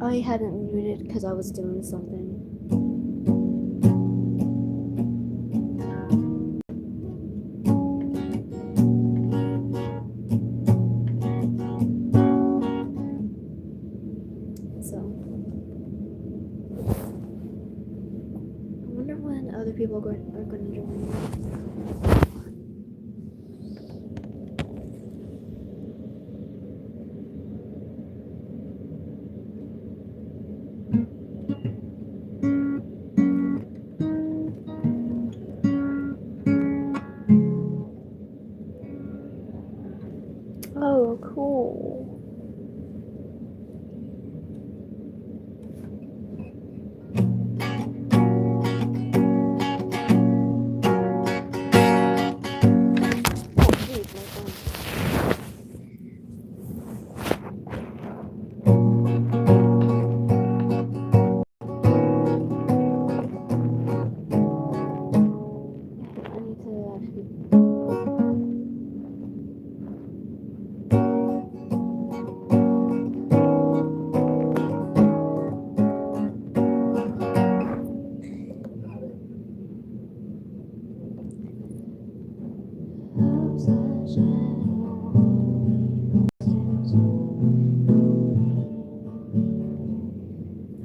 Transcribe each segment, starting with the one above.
I hadn't muted because I was doing something. So, I wonder when other people are going to join. Oh, cool. Oh, geez, my phone. I need to actually.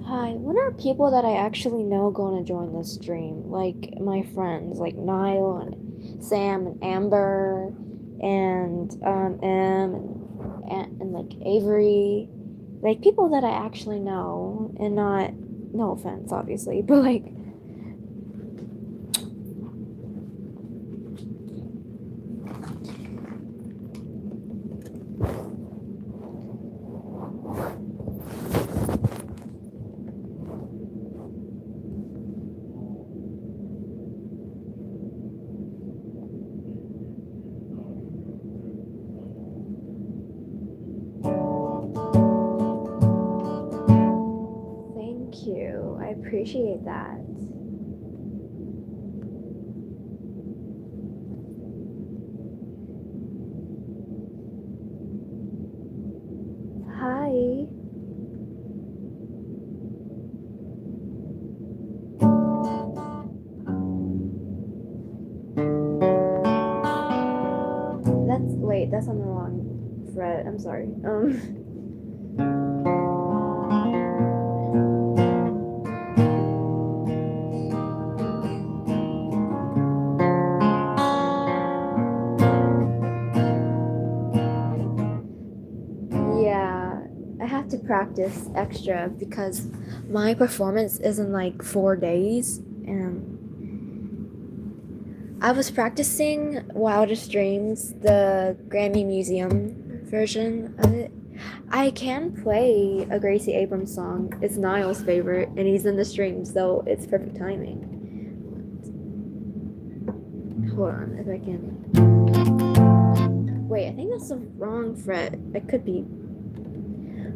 Hi, when are people that I actually know going to join this stream? Like my friends, like Niall and Sam and Amber and Em and like Avery, like people that I actually know and not, no offense, obviously, but like thank you. I appreciate that. Hi. That's on the wrong fret. I'm sorry. Yeah, I have to practice extra because my performance is in like 4 days, and I was practicing Wildest Dreams, the Grammy Museum version of it. I can play a Gracie Abrams song. It's Niall's favorite, and he's in the stream, so it's perfect timing. Hold on, if I can. Wait, I think that's the wrong fret. It could be.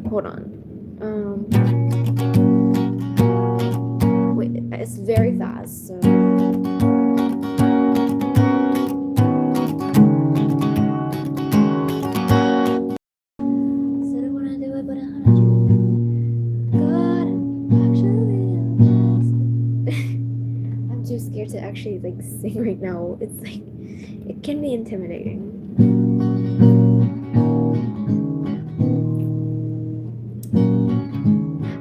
Hold on. Wait, it's very fast, so. Said I wanna do it, but I heard you. God, actually, I'm too scared to actually like sing right now. It's like it can be intimidating.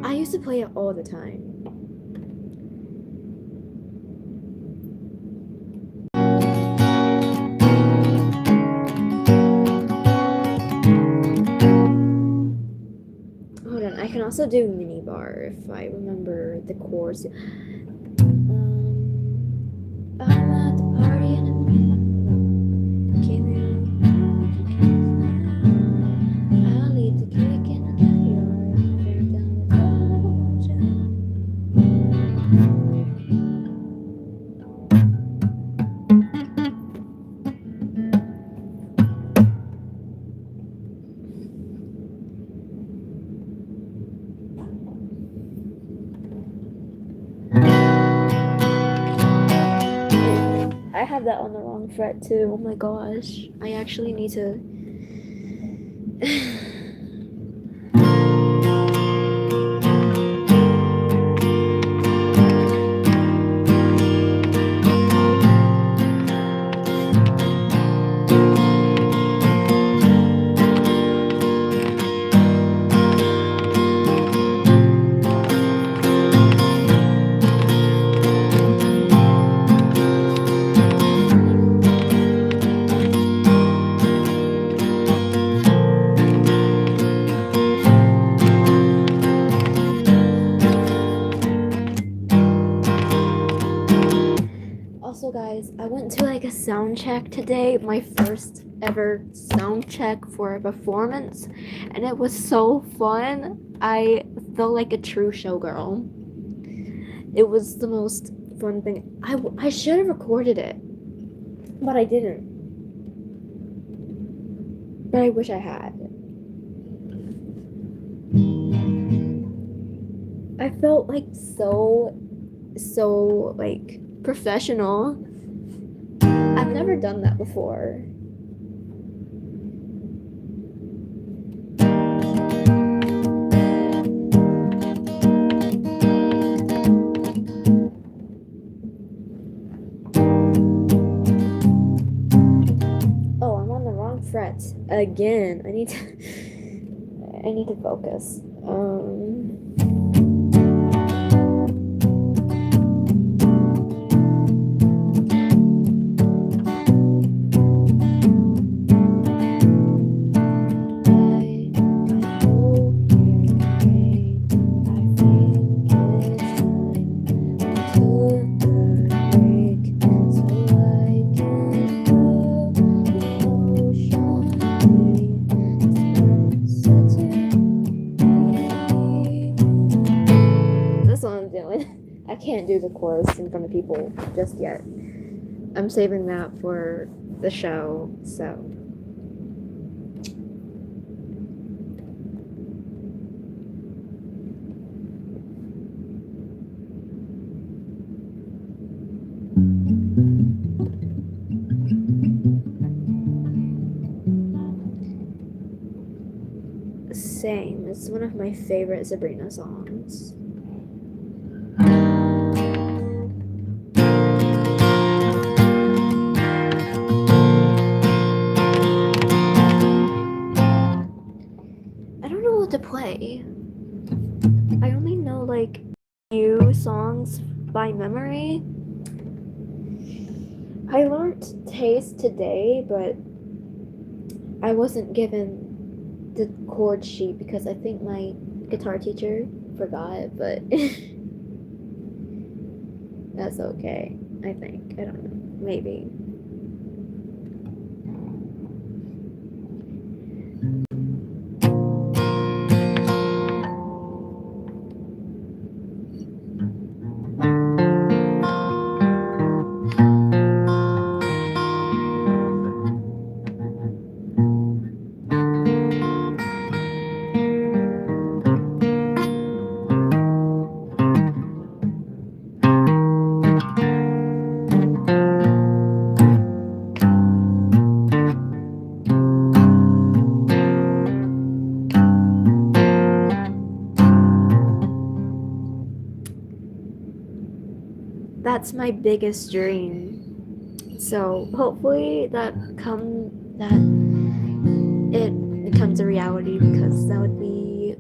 I used to play it all the time. Hold on, I can also do mini bar if I remember the chords. I'm at the party and it came in. I'll leave the cake in the caviar. Drink down the I have that on the wrong fret too. Oh my gosh. I actually need to guys, I went to like a sound check today, my first ever sound check for a performance, and it was so fun. I felt like a true showgirl. It was the most fun thing. I should have recorded it, but I didn't. But I wish I had. I felt like so like professional. I've never done that before. Oh, I'm on the wrong fret again. I need to focus. I can't do the chorus in front of people just yet. I'm saving that for the show, so. Same. It's one of my favorite Sabrina songs. I don't know what to play. I only know like few songs by memory. I learned Taste today, but I wasn't given the chord sheet because I think my guitar teacher forgot, but that's okay. I think. I don't know. Maybe. That's my biggest dream. So hopefully that it becomes a reality, because that would be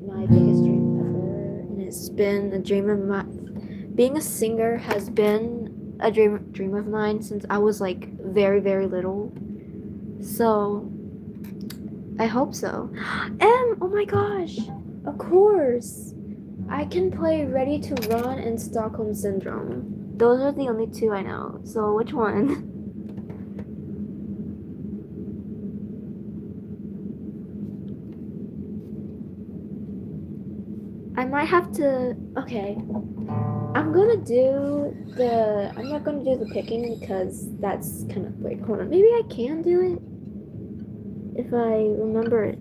my biggest dream ever. And it's been a dream of mine. Being a singer has been a dream of mine since I was like very, very little. So I hope so. And oh my gosh, of course, I can play Ready to Run and Stockholm Syndrome. Those are the only two I know. So which one? I might have to. Okay. I'm not gonna do the picking because that's kind of like, hold on. Maybe I can do it if I remember it.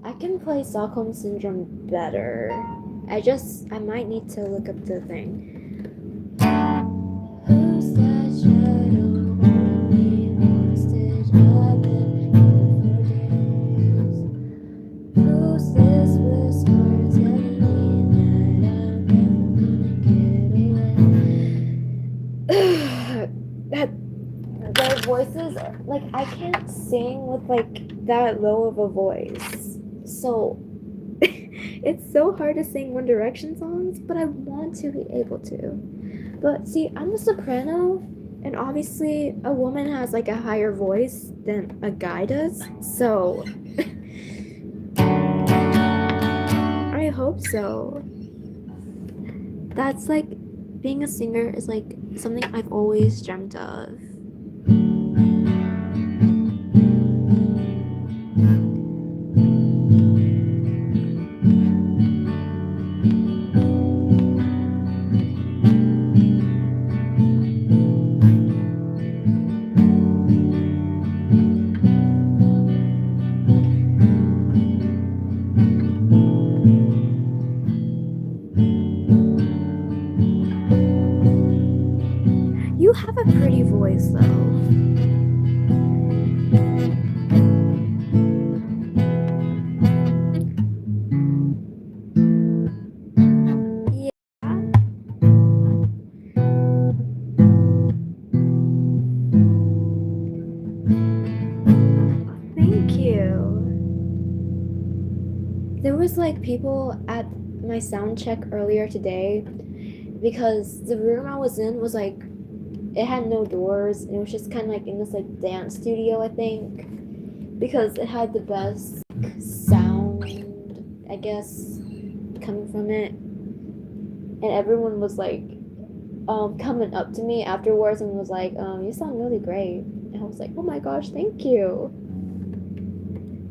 I can play Stockholm Syndrome better. I might need to look up the thing. Who's that shadow holding me hostage? I've been here for days. Who's this whisper telling me that I'm never gonna get away? That like I can't sing with like that low of a voice. So it's so hard to sing One Direction songs, but I want to be able to. But see, I'm a soprano, and obviously a woman has like a higher voice than a guy does. So I hope so. That's like being a singer is like something I've always dreamt of. You have a pretty voice though. Yeah. Thank you. There was like people at my sound check earlier today because the room I was in was like it had no doors and it was just kind of like in this like dance studio, I think, because it had the best sound, I guess, coming from it. And everyone was like coming up to me afterwards and was like, you sound really great. And I was like, oh my gosh, thank you.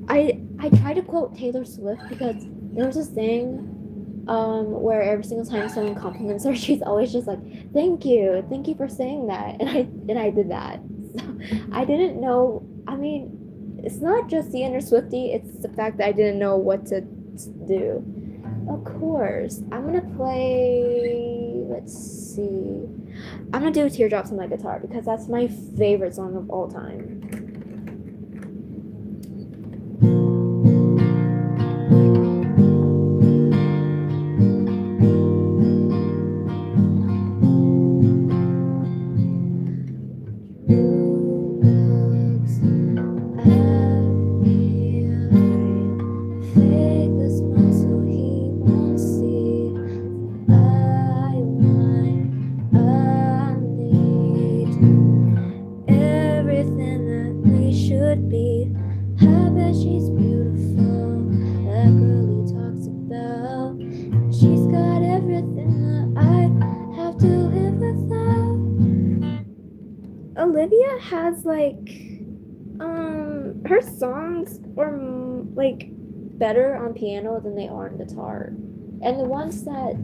I try to quote Taylor Swift because there was this thing where every single time someone compliments her, she's always just like, thank you for saying that," and I did that. So I didn't know. I mean, it's not just the inner Swifty; it's the fact that I didn't know what to do. Of course, I'm gonna play. Let's see. I'm gonna do "Teardrops" on my guitar because that's my favorite song of all time. Olivia has like her songs are like better on piano than they are on guitar. And the ones that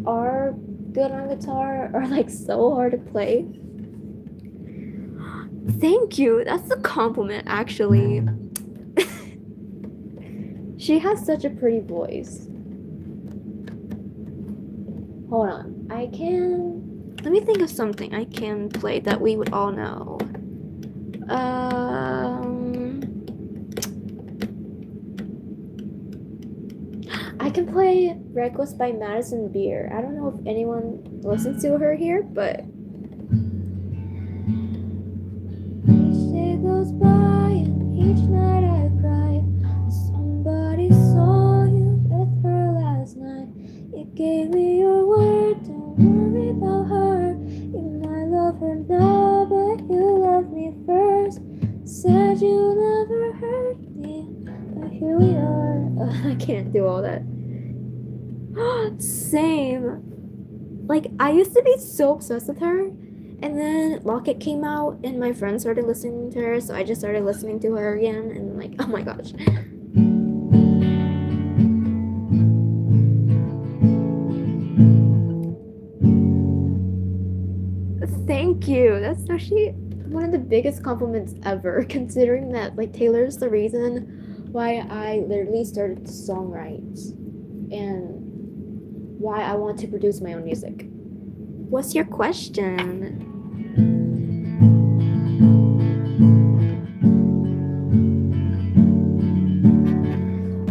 are good on guitar are like so hard to play. Thank you. That's a compliment actually. She has such a pretty voice. Hold on. Let me think of something I can play that we would all know. I can play Reckless by Madison Beer. I don't know if anyone listens to her here, but each day goes by and each night I cry. Somebody saw you with her last night. You gave me your word, don't worry about her. You might love her now, but you loved me first. Said you never hurt me, but here we are. I can't do all that. Same. Like, I used to be so obsessed with her, and then Locket came out, and my friends started listening to her, so I just started listening to her again, and like, oh my gosh. Thank you. That's actually one of the biggest compliments ever, considering that like Taylor's the reason why I literally started to songwrite and why I want to produce my own music. What's your question?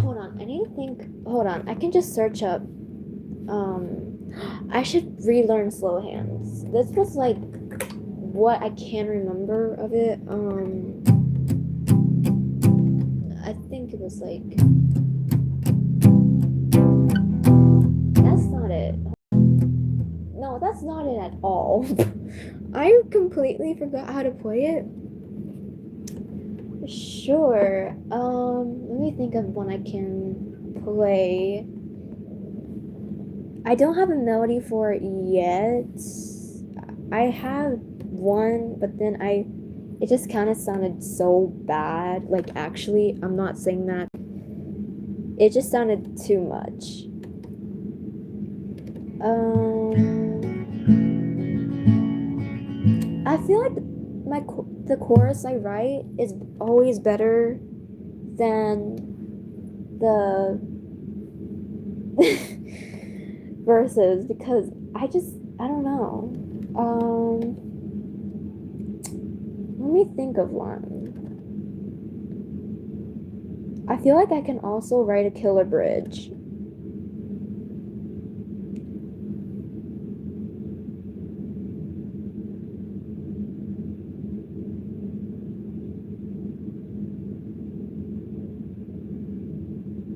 Hold on, I need to think. Hold on, I can just search up. I should relearn slow hands. This was like what I can remember of it, I think it was like that's not it. No, that's not it at all. I completely forgot how to play it. Sure. Let me think of one I can play. I don't have a melody for it yet. I have one, but then it just kind of sounded so bad. Like, actually, I'm not saying that. It just sounded too much. I feel like the chorus I write is always better than the verses because I don't know. Let me think of one. I feel like I can also write a killer bridge.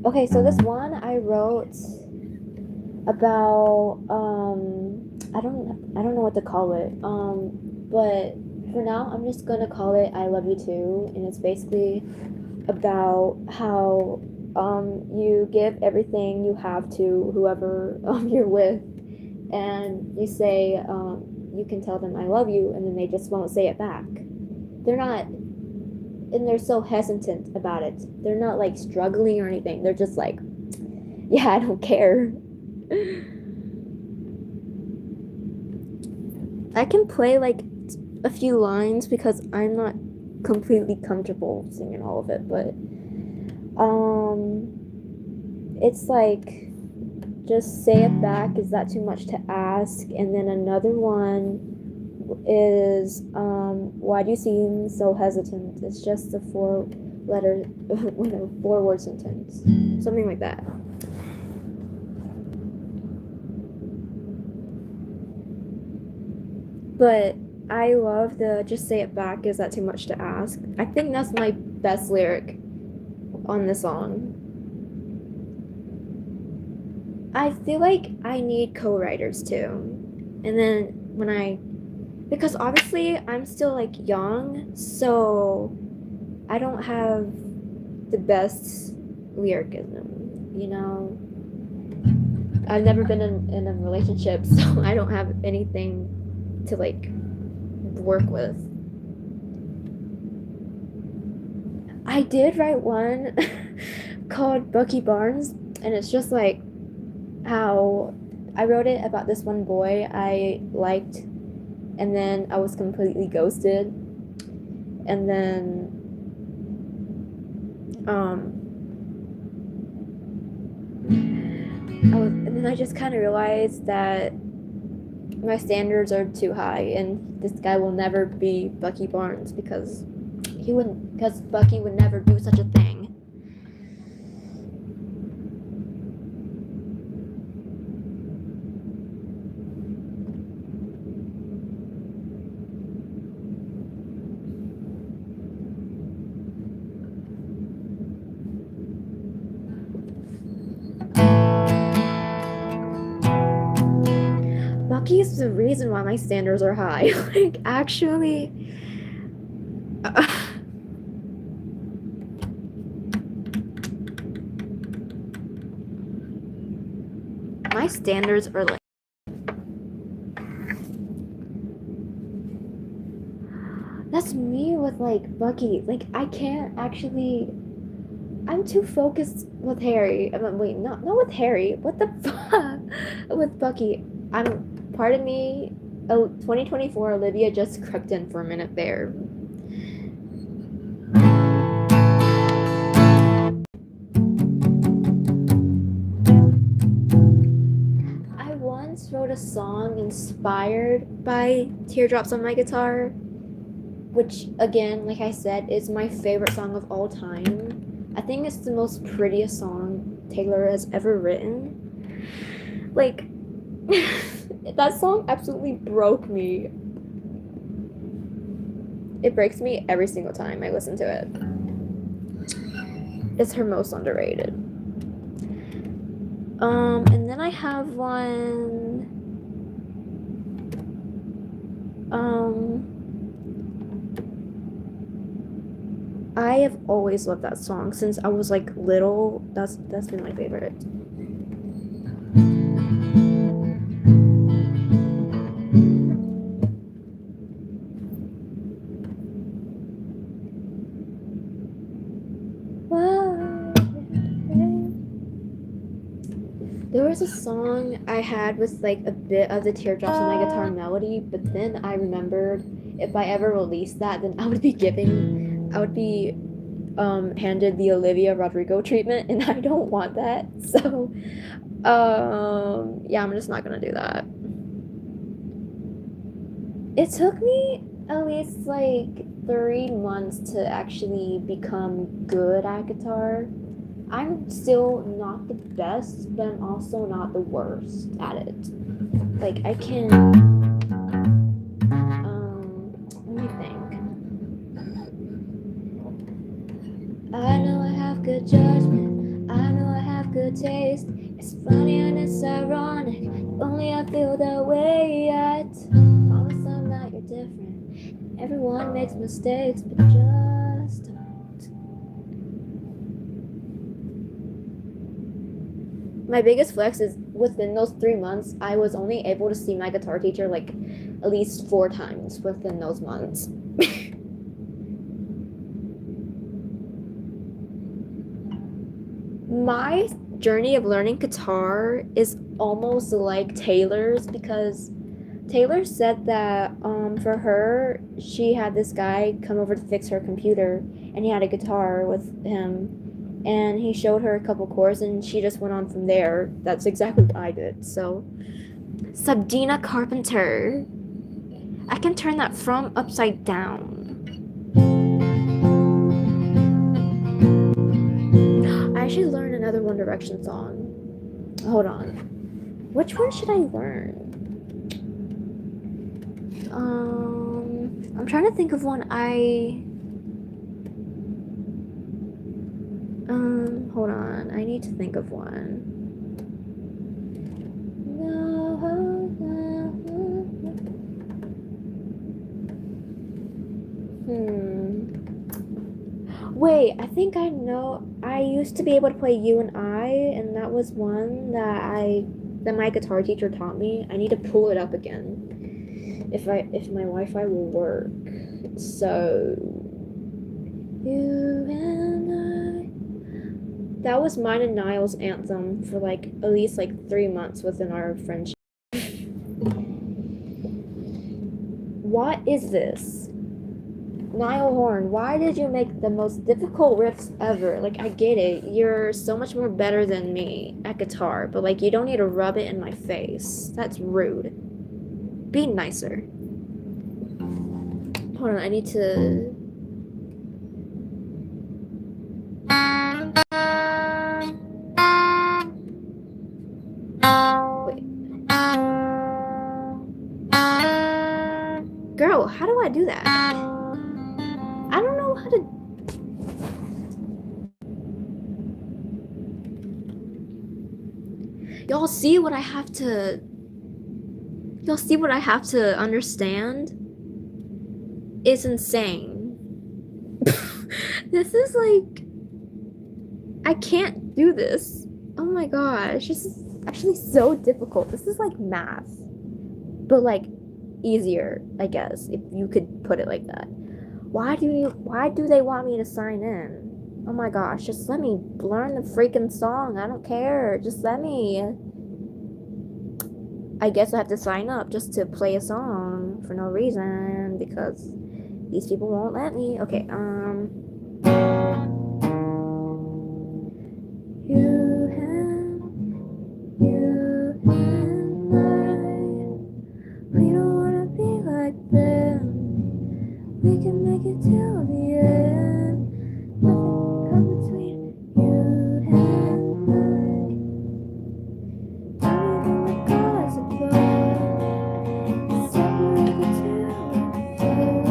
Okay, so this one I wrote about I don't know what to call it. But for now I'm just gonna call it I Love You Too, and it's basically about how you give everything you have to whoever you're with, and you say you can tell them I love you, and then they just won't say it back. They're not, and they're so hesitant about it. They're not like struggling or anything. They're just like, yeah, I don't care. I can play like a few lines because I'm not completely comfortable singing all of it, but it's like just say it back, is that too much to ask? And then another one is why do you seem so hesitant? It's just a four letter four word sentence, something like that. But I love the just say it back, is that too much to ask? I think that's my best lyric on the song. I feel like I need co-writers too. And then because obviously I'm still like young, so I don't have the best lyricism, you know? I've never been in a relationship, so I don't have anything to like work with. I did write one called Bucky Barnes, and it's just like how I wrote it about this one boy I liked, and then I was completely ghosted, and then and then I just kind of realized that my standards are too high, and this guy will never be Bucky Barnes because Bucky would never do such a thing. Bucky's the reason why my standards are high. Like, actually, my standards are like. That's me with like Bucky. Like, I can't actually. I'm too focused with Harry. Wait, not with Harry. What the fuck? With Bucky. Pardon me. Oh, 2024 Olivia just crept in for a minute there. I once wrote a song inspired by Teardrops on My Guitar, which again, like I said, is my favorite song of all time. I think it's the most prettiest song Taylor has ever written. Like, that song absolutely broke me. It breaks me every single time I listen to it. It's her most underrated. And then I have one. I have always loved that song since I was like little. That's been my favorite. There was a song I had with like a bit of the teardrops in my guitar melody, but then I remembered if I ever released that, then I would be handed the Olivia Rodrigo treatment, and I don't want that. So, yeah, I'm just not gonna do that. It took me at least like 3 months to actually become good at guitar. I'm still not the best, but I'm also not the worst at it. Like I can let me think. I know I have good judgment. I know I have good taste. It's funny and it's ironic. Only I feel that way yet. Promise I'm not you're different. Everyone makes mistakes, but just my biggest flex is within those 3 months, I was only able to see my guitar teacher like at least 4 times within those months. My journey of learning guitar is almost like Taylor's because Taylor said that for her, she had this guy come over to fix her computer and he had a guitar with him and he showed her a couple chords and she just went on from there. That's exactly what I did. So, Sabdina Carpenter. I can turn that from upside down. I should learn another One Direction song. Hold on. Which one should I learn? I'm trying to think of one hold on. I need to think of one. Wait, I think I know. I used to be able to play You and I, and that was one that my guitar teacher taught me. I need to pull it up again. If my Wi-Fi will work. So You and I. That was mine and Niall's anthem for like at least like 3 months within our friendship. What is this? Niall Horn, why did you make the most difficult riffs ever? Like, I get it. You're so much more better than me at guitar, but like, you don't need to rub it in my face. That's rude. Be nicer. Hold on, I need to. Wait. Girl, how do I do that? I don't know how to. Y'all see what I have to. Y'all see what I have to understand? It's insane. This is like. I can't do this. Oh my gosh. This is actually so difficult. This is like math. But like easier, I guess, if you could put it like that. Why do they want me to sign in? Oh my gosh, just let me learn the freaking song. I don't care. Just let me. I guess I have to sign up just to play a song for no reason because these people won't let me. Okay, you and I, we don't wanna be like them. We can make it till the end. Nothing can come between you and I. Anything the gods above separate the two of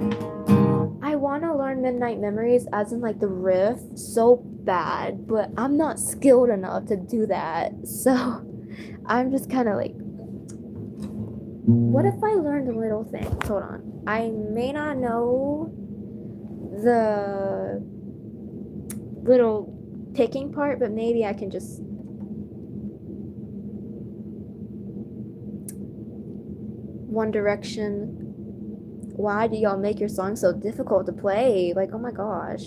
us. Night Memories, as in like the riff, so bad, but I'm not skilled enough to do that. So I'm just kind of like, what if I learned a little thing? Hold on. I may not know the little picking part, but maybe I can just One Direction. Why do y'all make your song so difficult to play? Like, oh my gosh.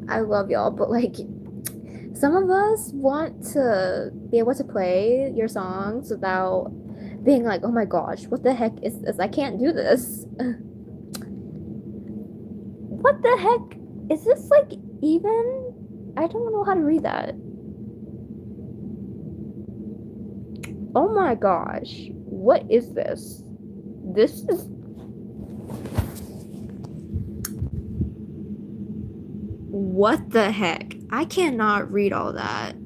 I love y'all, but like, some of us want to be able to play your songs without being like, oh my gosh, what the heck is this? I can't do this. What the heck? Is this like even? I don't know how to read that. Oh my gosh. What is this? This is. What the heck? I cannot read all that.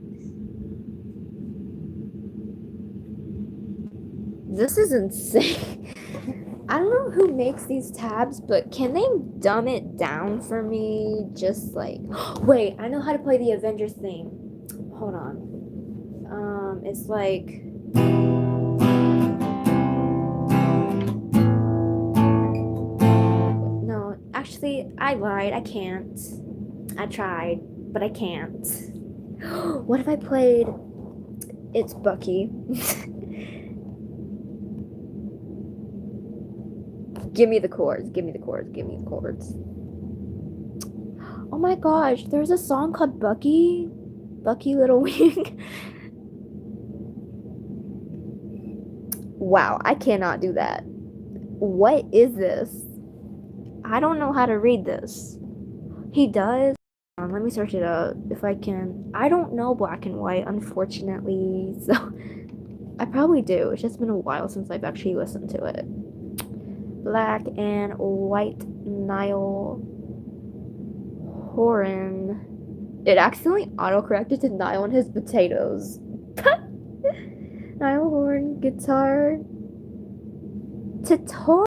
This is insane. I don't know who makes these tabs, but can they dumb it down for me? Just like, wait, I know how to play the Avengers theme. Hold on. It's like, no, actually, I lied. I can't. I tried, but I can't. What if I played It's Bucky? Give me the chords, give me the chords, give me the chords. Oh my gosh, there's a song called Bucky. Bucky Little Wing. Wow, I cannot do that. What is this? I don't know how to read this. He does. Let me search it up if I can. I don't know black and white, unfortunately. So I probably do. It's just been a while since I've actually listened to it. Black and White Niall Horan. It accidentally autocorrected to Niall and his potatoes. Niall Horan guitar tutorial.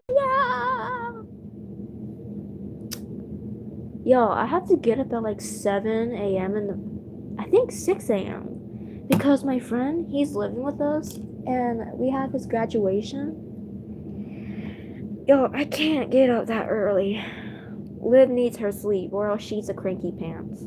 Yo, I have to get up at like 7 a.m. I think 6 a.m. because my friend, he's living with us and we have his graduation. Yo, I can't get up that early. Liv needs her sleep or else she's a cranky pants.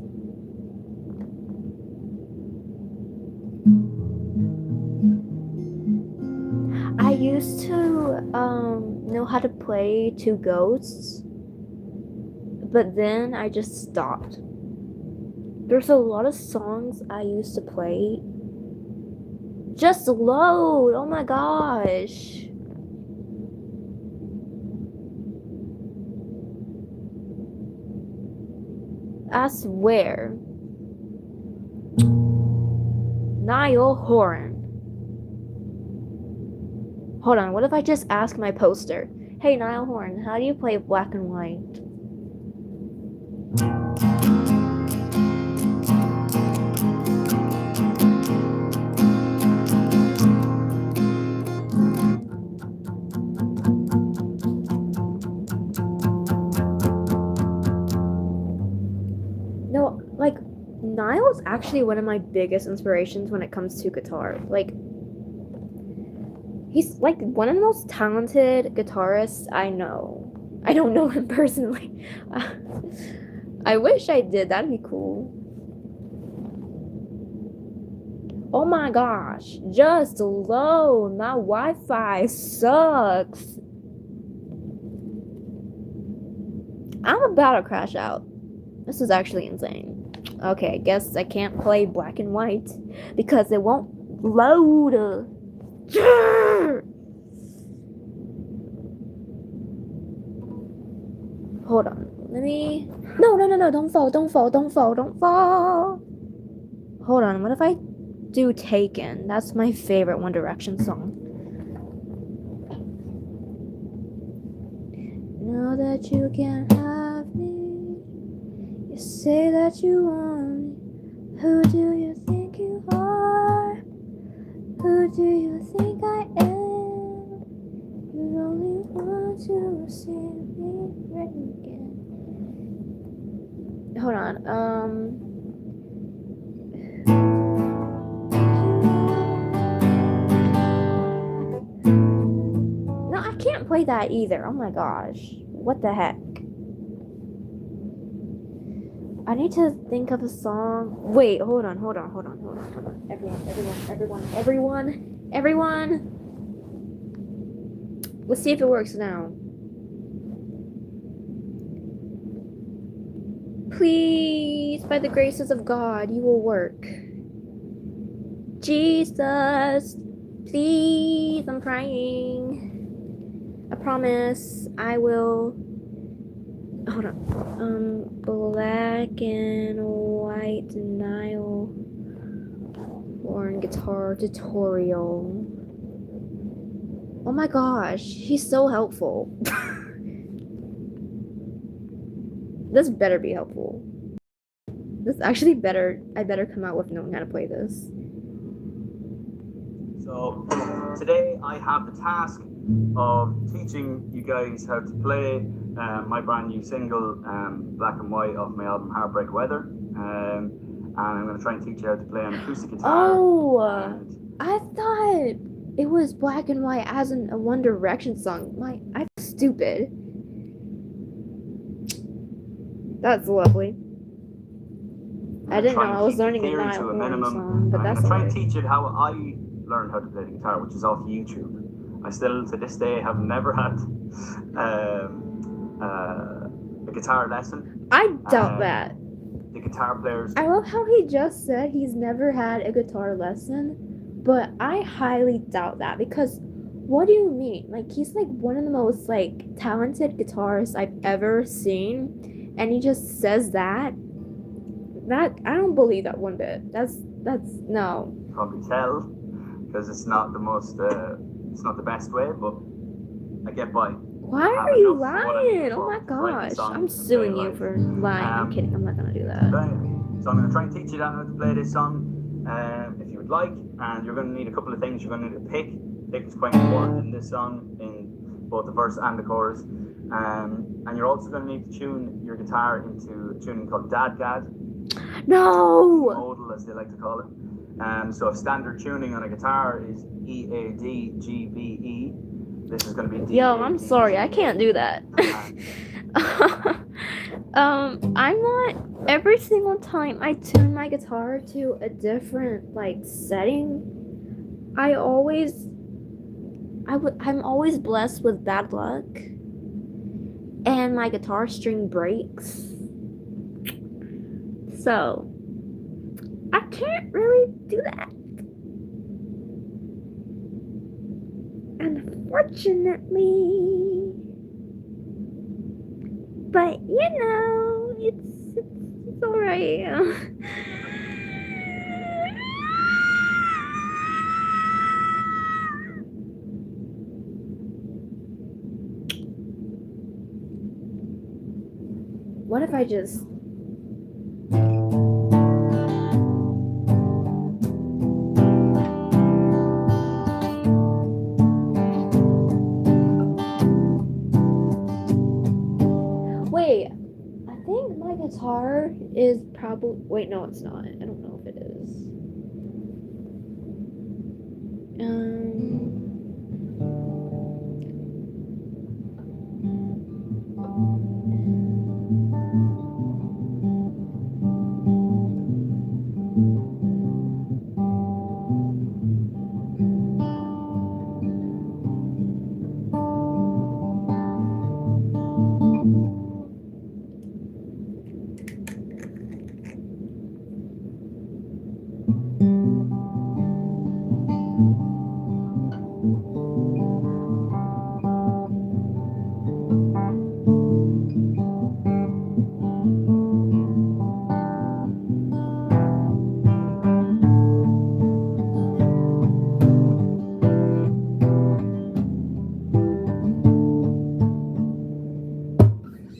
I used to know how to play Two Ghosts, but then I just stopped. There's a lot of songs I used to play. Just load! Oh my gosh! I swear. Niall Horan. Hold on, what if I just ask my poster? Hey Niall Horan, how do you play black and white? No, like, Niall's actually one of my biggest inspirations when it comes to guitar. Like, he's like one of the most talented guitarists I know. I don't know him personally. I wish I did. That'd be cool. Oh my gosh. Just load. My Wi-Fi sucks. I'm about to crash out. This is actually insane. Okay, I guess I can't play black and white because it won't load. Hold on. Let me. No, no, no, no. Don't fall. Don't fall. Don't fall. Don't fall. Hold on. What if I do Taken? That's my favorite One Direction song. Know that you can't have me. You say that you want me. Who do you think you are? Who do you think I am? want to see me written again. Hold on. No, I can't play that either. Oh my gosh. What the heck? I need to think of a song. Wait, hold on. Everyone. Let's see if it works now. Please, by the graces of God, you will work. Jesus, please, I'm praying. I promise I will. Hold on. Black and white denial horn guitar tutorial. Oh my gosh, he's so helpful. This better be helpful. This actually better. I better come out with knowing how to play this. So today I have the task of teaching you guys how to play my brand new single, Black and White, off my album Heartbreak Weather. And I'm going to try and teach you how to play an acoustic guitar. Oh, I thought it was Black and White as in a One Direction song. I'm stupid. That's lovely. I didn't know I was learning a Niall Horan song, but that's I'm going to try and teach you how I learned how to play the guitar, which is off YouTube. I still, to this day, have never had a guitar lesson. I doubt that. The guitar players. I love how he just said he's never had a guitar lesson, but I highly doubt that because what do you mean? Like, he's like one of the most like talented guitarists I've ever seen, and he just says that. That I don't believe that one bit. That's no. Probably tell because it's not the most it's not the best way, but I get by. Why are you lying? Oh my gosh, I'm suing you for lying. I'm kidding. I'm not gonna do that. So I'm gonna try and teach you how to play this song, if you would like. And you're gonna need a couple of things. You're gonna need a pick. Pick is quite important in this song, in both the verse and the chorus. And you're also gonna need to tune your guitar into a tuning called Dadgad. No! Modal, as they like to call it. So if standard tuning on a guitar is E A D G B E, this is going to be D. Yo, I'm sorry, I can't do that. I'm not. Every single time I tune my guitar to a different like setting, I'm always blessed with bad luck, and my guitar string breaks. So, I can't really do that. Unfortunately. But, you know, it's alright. What if I just... Wait, I think my guitar is probably... Wait, no, it's not. I don't know if it is.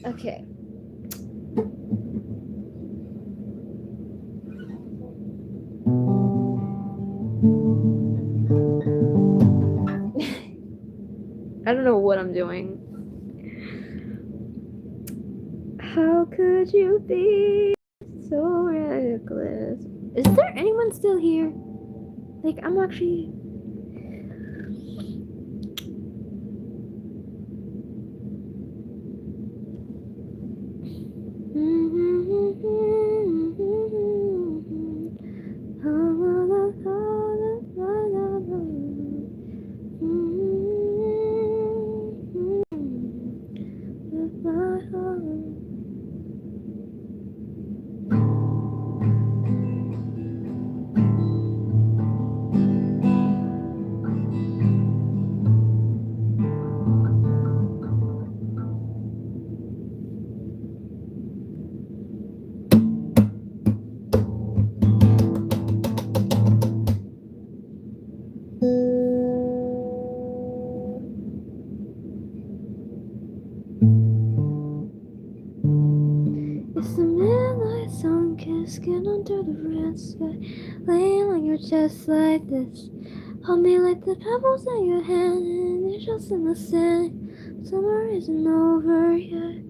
Okay. I don't know what I'm doing. could you be so reckless? Is there anyone still here? Like, I'm actually. It's the midnight sun kissed skin under the red sky, laying on your chest like this. Hold me like the pebbles in your hand, and it's just in the sand. Summer isn't over yet.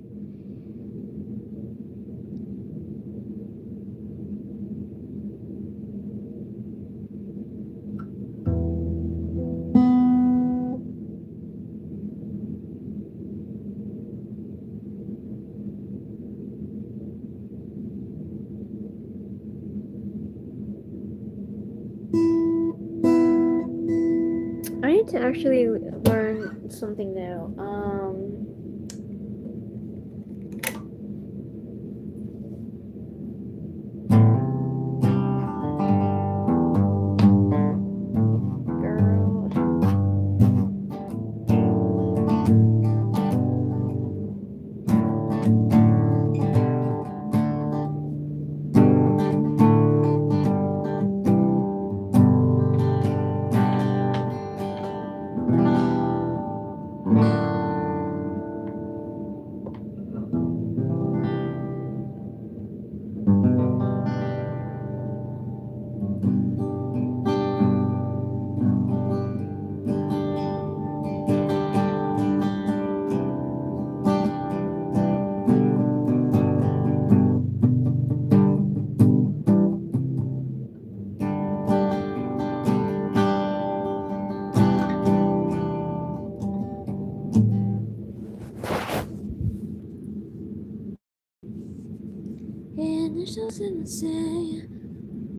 I need to actually learn something new. Girl. And it's just in the sand.